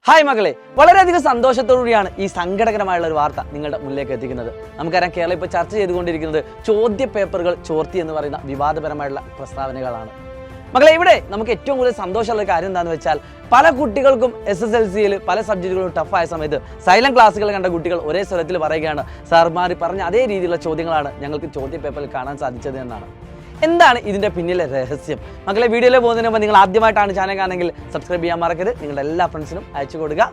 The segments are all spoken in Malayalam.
ഹായ് മകളെ, വളരെയധികം സന്തോഷത്തോടുകൂടിയാണ് ഈ സങ്കടകരമായുള്ള ഒരു വാർത്ത നിങ്ങളുടെ മുന്നിലേക്ക് എത്തിക്കുന്നത്. നമുക്കറിയാം, കേരളം ഇപ്പോൾ ചർച്ച ചെയ്തുകൊണ്ടിരിക്കുന്നത് ചോദ്യ പേപ്പറുകൾ ചോർത്തി എന്ന് പറയുന്ന വിവാദപരമായുള്ള പ്രസ്താവനകളാണ്. മകളെ, ഇവിടെ നമുക്ക് ഏറ്റവും കൂടുതൽ സന്തോഷമുള്ള കാര്യം എന്താണെന്ന് വെച്ചാൽ, പല കുട്ടികൾക്കും SSLCയിൽ പല സബ്ജക്റ്റുകളും ടഫായ സമയത്ത് സൈലന്റ് ക്ലാസ്സുകൾ കണ്ട കുട്ടികൾ ഒരേ സ്വരത്തിൽ പറയുകയാണ്, സാർമാർ പറഞ്ഞ അതേ രീതിയിലുള്ള ചോദ്യങ്ങളാണ് ഞങ്ങൾക്ക് ചോദ്യ പേപ്പറിൽ കാണാൻ സാധിച്ചത് എന്നാണ്. എന്താണ് ഇതിൻ്റെ പിന്നിലെ രഹസ്യം? മക്കളെ, വീഡിയോയിൽ പോകുന്നതിന് മുമ്പ് നിങ്ങൾ ആദ്യമായിട്ടാണ് ചാനൽ കാണുമെങ്കിൽ സബ്സ്ക്രൈബ് ചെയ്യാൻ മറക്കരുത്. നിങ്ങളുടെ എല്ലാ ഫ്രണ്ട്സിനും അയച്ചു കൊടുക്കുക.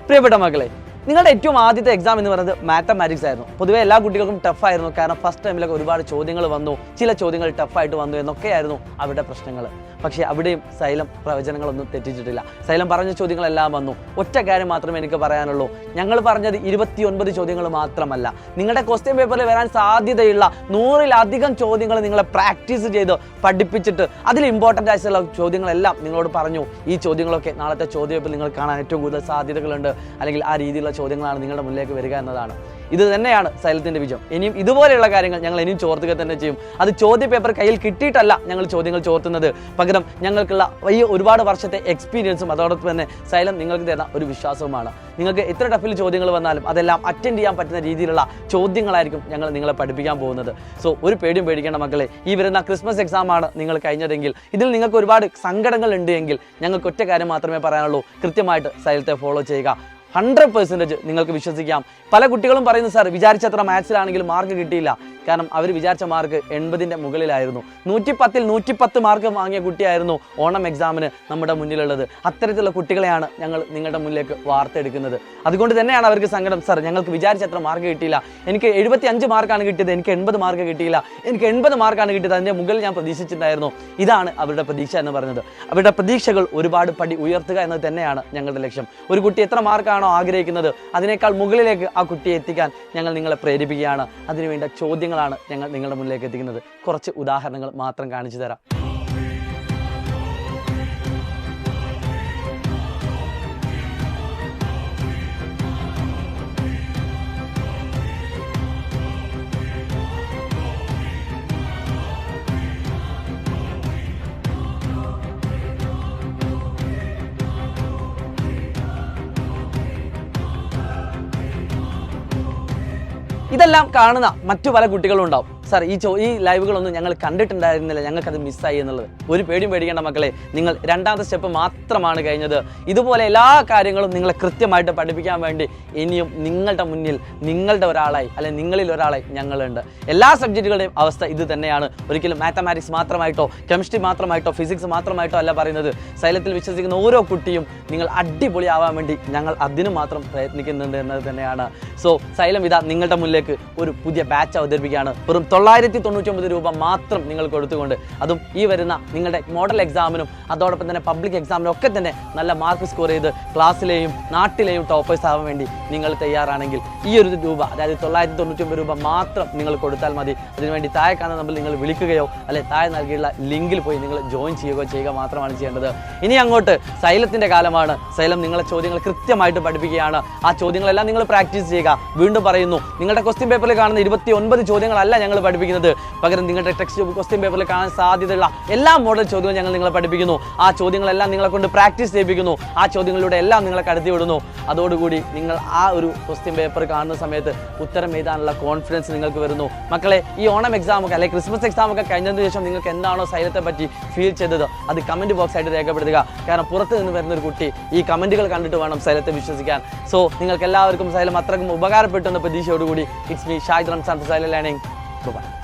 പ്രിയപ്പെട്ട മക്കളെ, നിങ്ങളുടെ ഏറ്റവും ആദ്യത്തെ എക്സാം എന്ന് പറയുന്നത് മാത്തമാറ്റിക്സ് ആയിരുന്നു. പൊതുവെ എല്ലാ കുട്ടികൾക്കും ടഫായിരുന്നു. കാരണം ഫസ്റ്റ് ടൈമിലൊക്കെ ഒരുപാട് ചോദ്യങ്ങൾ വന്നു, ചില ചോദ്യങ്ങൾ ടഫായിട്ട് വന്നു എന്നൊക്കെയായിരുന്നു അവരുടെ പ്രശ്നങ്ങൾ. പക്ഷേ അവിടെയും സൈലം പ്രവചനങ്ങളൊന്നും തെറ്റിച്ചിട്ടില്ല. സൈലം പറഞ്ഞ ചോദ്യങ്ങളെല്ലാം വന്നു. ഒറ്റ കാര്യം മാത്രമേ എനിക്ക് പറയാനുള്ളൂ, ഞങ്ങൾ പറഞ്ഞത് 29 ചോദ്യങ്ങൾ മാത്രമല്ല, നിങ്ങളുടെ ക്വസ്റ്റ്യൻ പേപ്പറിൽ വരാൻ സാധ്യതയുള്ള 100-ലധികം ചോദ്യങ്ങൾ നിങ്ങളെ പ്രാക്ടീസ് ചെയ്ത് പഠിപ്പിച്ചിട്ട് അതിൽ ഇമ്പോർട്ടൻ്റ് ആയിട്ടുള്ള ചോദ്യങ്ങളെല്ലാം നിങ്ങളോട് പറഞ്ഞു. ഈ ചോദ്യങ്ങളൊക്കെ നാളത്തെ ചോദ്യപേപ്പറിൽ നിങ്ങൾ കാണാൻ ഏറ്റവും കൂടുതൽ സാധ്യതകളുണ്ട്, അല്ലെങ്കിൽ ആ രീതിയിലുള്ള ചോദ്യങ്ങളാണ് നിങ്ങളുടെ മുന്നിലേക്ക് വരിക എന്നതാണ്. ഇത് തന്നെയാണ് സൈലത്തിൻ്റെ വിജയം. ഇനിയും ഇതുപോലെയുള്ള കാര്യങ്ങൾ ഞങ്ങൾ ഇനിയും ചോർത്തുക തന്നെ ചെയ്യും. അത് ചോദ്യ പേപ്പർ കയ്യിൽ കിട്ടിയിട്ടല്ല ഞങ്ങൾ ചോദ്യങ്ങൾ ചോർത്തുന്നത്, പകരം ഞങ്ങൾക്കുള്ള ഈ ഒരുപാട് വർഷത്തെ എക്സ്പീരിയൻസും അതോടൊപ്പം തന്നെ സൈലം നിങ്ങൾക്ക് തരുന്ന ഒരു വിശ്വാസവുമാണ്. നിങ്ങൾക്ക് എത്ര ടഫിൽ ചോദ്യങ്ങൾ വന്നാലും അതെല്ലാം അറ്റൻഡ് ചെയ്യാൻ പറ്റുന്ന രീതിയിലുള്ള ചോദ്യങ്ങളായിരിക്കും ഞങ്ങൾ നിങ്ങളെ പഠിപ്പിക്കാൻ പോകുന്നത്. സോ ഒരു പേടിയും പേടിക്കേണ്ട മക്കളെ. ഈ വരുന്ന ക്രിസ്മസ് എക്സാമാണ് നിങ്ങൾ കഴിഞ്ഞതെങ്കിൽ, ഇതിൽ നിങ്ങൾക്ക് ഒരുപാട് സങ്കടങ്ങൾ ഉണ്ട് എങ്കിൽ ഞങ്ങൾക്ക് ഒറ്റ കാര്യം മാത്രമേ പറയാനുള്ളൂ, കൃത്യമായിട്ട് സൈലത്തെ ഫോളോ ചെയ്യുക. 100% നിങ്ങൾക്ക് വിശ്വസിക്കാം. പല കുട്ടികളും പറയുന്നു, സാർ വിചാരിച്ചത്ര മാത്സിലാണെങ്കിലും മാർക്ക് കിട്ടിയില്ല. കാരണം അവർ വിചാരിച്ച മാർക്ക് 80ന്റെ മുകളിലായിരുന്നു. 110ൽ 110 മാർക്ക് വാങ്ങിയ കുട്ടിയായിരുന്നു ഓണം എക്സാമിന് നമ്മുടെ മുന്നിലുള്ളത്. അത്തരത്തിലുള്ള കുട്ടികളെയാണ് ഞങ്ങൾ നിങ്ങളുടെ മുന്നിലേക്ക് വാർത്തെടുക്കുന്നത്. അതുകൊണ്ട് തന്നെയാണ് അവർക്ക് സങ്കടം, സാർ ഞങ്ങൾക്ക് വിചാരിച്ചത്ര മാർക്ക് കിട്ടിയില്ല, എനിക്ക് 75 മാർക്കാണ് കിട്ടിയത്, എനിക്ക് 80 മാർക്ക് കിട്ടിയില്ല, എനിക്ക് 80 മാർക്കാണ് കിട്ടിയത്, അതിൻ്റെ മുകളിൽ ഞാൻ പ്രതീക്ഷിച്ചിട്ടുണ്ടായിരുന്നു. ഇതാണ് അവരുടെ പ്രതീക്ഷ എന്ന് പറയുന്നത്. അവരുടെ പ്രതീക്ഷകൾ ഒരുപാട് പടി ഉയർത്തുക എന്നത് തന്നെയാണ് ഞങ്ങളുടെ ലക്ഷ്യം. ഒരു കുട്ടി എത്ര മാർക്കാണോ ആഗ്രഹിക്കുന്നത് അതിനേക്കാൾ മുകളിലേക്ക് ആ കുട്ടിയെ എത്തിക്കാൻ ഞങ്ങൾ നിങ്ങളെ പ്രേരിപ്പിക്കുകയാണ്. അതിനുവേണ്ട ചോദ്യങ്ങളാണ് ഞങ്ങൾ നിങ്ങളുടെ മുന്നിലേക്ക് എത്തിക്കുന്നത്. കുറച്ച് ഉദാഹരണങ്ങൾ മാത്രം കാണിച്ചു തരാം. ഇതെല്ലാം കാണുന്ന മറ്റു പല കുട്ടികളും ഉണ്ടാവും, സാർ ഈ ലൈവുകളൊന്നും ഞങ്ങൾ കണ്ടിട്ടുണ്ടായിരുന്നില്ല, ഞങ്ങൾക്കത് മിസ്സായി എന്നുള്ളത്. ഒരു പേടിയും പേടിക്കേണ്ട മക്കളെ. നിങ്ങൾ രണ്ടാമത്തെ സ്റ്റെപ്പ് മാത്രമാണ് കഴിഞ്ഞത്. ഇതുപോലെ എല്ലാ കാര്യങ്ങളും നിങ്ങളെ കൃത്യമായിട്ട് പഠിപ്പിക്കാൻ വേണ്ടി ഇനിയും നിങ്ങളുടെ മുന്നിൽ നിങ്ങളുടെ ഒരാളായി, അല്ലെങ്കിൽ നിങ്ങളിൽ ഒരാളായി ഞങ്ങളുണ്ട്. എല്ലാ സബ്ജക്റ്റുകളുടെയും അവസ്ഥ ഇത് തന്നെയാണ്. ഒരിക്കലും മാത്തമാറ്റിക്സ് മാത്രമായിട്ടോ കെമിസ്ട്രി മാത്രമായിട്ടോ ഫിസിക്സ് മാത്രമായിട്ടോ അല്ല പറയുന്നത്. സൈലത്തിൽ വിശ്വസിക്കുന്ന ഓരോ കുട്ടിയും നിങ്ങൾ അടിപൊളിയാവാൻ വേണ്ടി ഞങ്ങൾ അതിന് മാത്രം പ്രയത്നിക്കുന്നുണ്ട് എന്നത് തന്നെയാണ്. സോ സൈലം ഇതാ നിങ്ങളുടെ മുന്നിലേക്ക് ഒരു പുതിയ ബാച്ച് അവതരിപ്പിക്കുകയാണ്. വെറും 999 രൂപ മാത്രം നിങ്ങൾ കൊടുത്തുകൊണ്ട്, അതും ഈ വരുന്ന നിങ്ങളുടെ മോഡൽ എക്സാമിനും അതോടൊപ്പം തന്നെ പബ്ലിക് എക്സാമിനും ഒക്കെ തന്നെ നല്ല മാർക്ക് സ്കോർ ചെയ്ത് ക്ലാസ്സിലെയും നാട്ടിലെയും ടോപ്പേഴ്സ് ആവാൻ വേണ്ടി നിങ്ങൾ തയ്യാറാണെങ്കിൽ ഈ ഒരു രൂപ, അതായത് 999 രൂപ മാത്രം നിങ്ങൾ കൊടുത്താൽ മതി. അതിനുവേണ്ടി താഴെ കാണുന്ന നമ്പറിൽ നിങ്ങൾ വിളിക്കുകയോ അല്ലെ താഴെ നൽകിയുള്ള ലിങ്കിൽ പോയി നിങ്ങൾ ജോയിൻ ചെയ്യുക മാത്രമാണ് ചെയ്യേണ്ടത്. ഇനി അങ്ങോട്ട് സൈലത്തിൻ്റെ കാലമാണ്. സൈലം നിങ്ങളെ ചോദ്യങ്ങൾ കൃത്യമായിട്ട് പഠിപ്പിക്കുകയാണ്. ആ ചോദ്യങ്ങളെല്ലാം നിങ്ങൾ പ്രാക്ടീസ് ചെയ്യുക. വീണ്ടും പറയുന്നു, നിങ്ങളുടെ ക്വസ്റ്റ്യൻ പേപ്പറിൽ കാണുന്ന 29 ചോദ്യങ്ങളല്ല ഞങ്ങൾ പഠിപ്പിക്കുന്നത്, പകരം നിങ്ങളുടെ ടെക്സ്റ്റ് ക്വസ്റ്റ്യൻ പേപ്പറിൽ കാണാൻ സാധ്യതയുള്ള എല്ലാ മോഡൽ ചോദ്യങ്ങളും ഞങ്ങൾ നിങ്ങളെ പഠിപ്പിക്കുന്നു. ആ ചോദ്യങ്ങളെല്ലാം നിങ്ങളെ കൊണ്ട് പ്രാക്ടീസ് ചെയ്യിപ്പിക്കുന്നു. ആ ചോദ്യങ്ങളിലൂടെ എല്ലാം നിങ്ങളെ കടത്തി വിടുന്നു. അതോടുകൂടി നിങ്ങൾ ആ ഒരു ക്വസ്റ്റ്യൻ പേപ്പർ കാണുന്ന സമയത്ത് ഉത്തരം എഴുതാനുള്ള കോൺഫിഡൻസ് നിങ്ങൾക്ക് വരുന്നു. മക്കളെ, ഈ ഓണം എക്സാമൊക്കെ അല്ലെങ്കിൽ ക്രിസ്മസ് എക്സാമൊക്കെ കഴിഞ്ഞതിന് ശേഷം നിങ്ങൾക്ക് എന്താണോ സൈലത്തെ പറ്റി ഫീൽ ചെയ്തത് അത് കമൻറ്റ് ബോക്സ് ആയിട്ട് രേഖപ്പെടുത്തുക. കാരണം പുറത്ത് നിന്ന് വരുന്ന ഒരു കുട്ടി ഈ കമൻറ്റുകൾ കണ്ടിട്ട് വേണം സൈലത്തെ വിശ്വസിക്കാൻ. സോ നിങ്ങൾക്ക് എല്ലാവർക്കും സൈലം അത്രക്കും ഉപകാരപ്പെട്ടു എന്ന പ്രതീക്ഷയോടുകൂടി it's me Shahid Ramzan Xylem learning. Bye-bye.